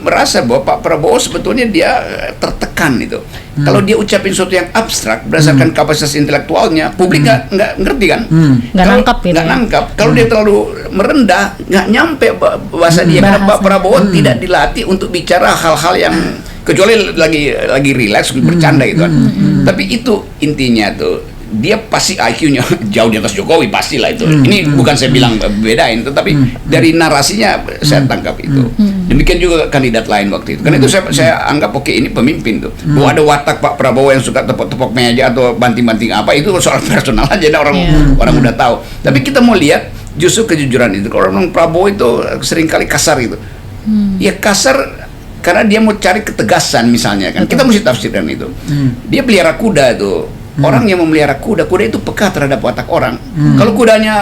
merasa bahwa Pak Prabowo sebetulnya dia tertekan itu. Kalau dia ucapin sesuatu yang abstrak berdasarkan kapasitas intelektualnya, publik nggak ngerti kan? Nggak nangkap gitu. Nggak nangkap. Kalau dia terlalu merendah, nggak nyampe bahasa dia. Karena Pak Prabowo tidak dilatih untuk bicara hal-hal yang kecuali lagi rileks bercanda gitu kan. Tapi itu intinya tuh. Dia pasti IQ-nya jauh di atas Jokowi, pastilah itu. Ini bukan saya bilang bedain, tetapi dari narasinya saya tangkap itu. Demikian juga kandidat lain waktu itu. Karena itu saya anggap oke, ini pemimpin tuh. Bahwa ada watak Pak Prabowo yang suka tepok-tepok meja atau banting-banting apa, itu soal personal aja, orang udah tahu. Tapi kita mau lihat justru kejujuran itu. Kalau orang Prabowo itu seringkali kasar gitu. Ya kasar karena dia mau cari ketegasan misalnya kan. Kita mesti tafsirkan itu. Dia pelihara kuda itu. Orang yang memelihara kuda itu peka terhadap watak orang. Kalau kudanya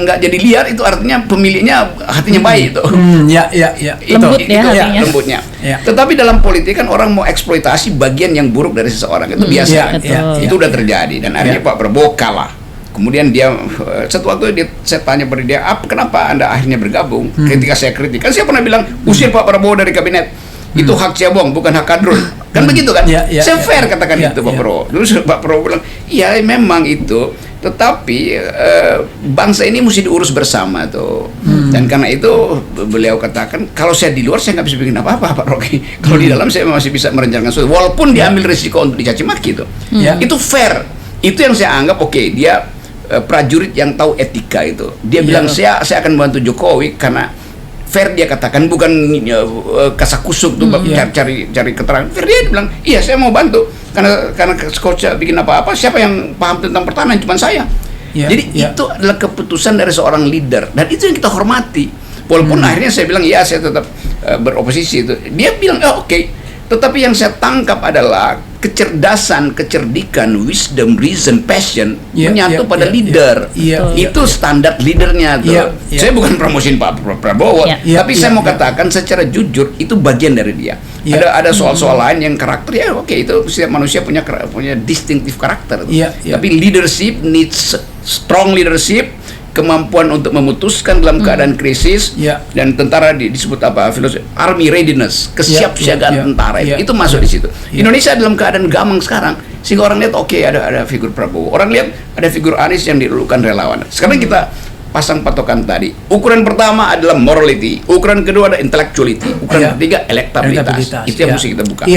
nggak jadi liar, itu artinya pemiliknya hatinya baik itu. Lembut ya hatinya. Lembutnya. Tetapi dalam politik kan orang mau eksploitasi bagian yang buruk dari seseorang, itu biasa. Itu udah terjadi dan akhirnya Pak Prabowo kalah. Kemudian dia satu waktu saya tanya pada dia, kenapa Anda akhirnya bergabung? Ketika saya kritik, kan saya pernah bilang usir Pak Prabowo dari kabinet. Itu hak Cebong, bukan hak kadrun. Kan begitu kan? Saya fair katakan itu Pak Prabowo. Terus Pak Prabowo bilang, iya memang itu. Tetapi bangsa ini mesti diurus bersama tuh. Dan karena itu beliau katakan, kalau saya di luar saya nggak bisa bikin apa-apa Pak Rocky. Kalau di dalam saya masih bisa merencanakan sesuatu. Walaupun diambil risiko untuk dicaci maki itu. Itu fair. Itu yang saya anggap dia prajurit yang tahu etika itu. Dia bilang saya akan membantu Jokowi karena fair, dia katakan, bukan kasakusuk tuh cari keterangan. Fair, dia bilang, iya saya mau bantu karena kalau saya bikin apa-apa, siapa yang paham tentang pertahanan cuma saya. Jadi itu adalah keputusan dari seorang leader dan itu yang kita hormati. Walaupun akhirnya saya bilang ya saya tetap beroposisi itu. Dia bilang oke. Tetapi yang saya tangkap adalah kecerdasan, kecerdikan, wisdom, reason, passion menyatu pada leader. Itu standar leadernya tuh. Saya bukan promosiin Pak Prabowo, tapi saya mau katakan secara jujur itu bagian dari dia. Ada soal-soal lain yang karakter itu setiap manusia punya distinctive karakter. Tapi leadership needs strong leadership, kemampuan untuk memutuskan dalam keadaan krisis, dan tentara disebut apa, filosofi army readiness, kesiapsiagaan tentara itu masuk di situ. Indonesia dalam keadaan gamang sekarang, sehingga orang lihat ada figur Prabowo, orang lihat ada figur Anies yang dilulukan relawan. Sekarang kita pasang patokan tadi. Ukuran pertama adalah morality, ukuran kedua ada intellectuality, ukuran ketiga elektabilitas. Itu yang mesti kita buka.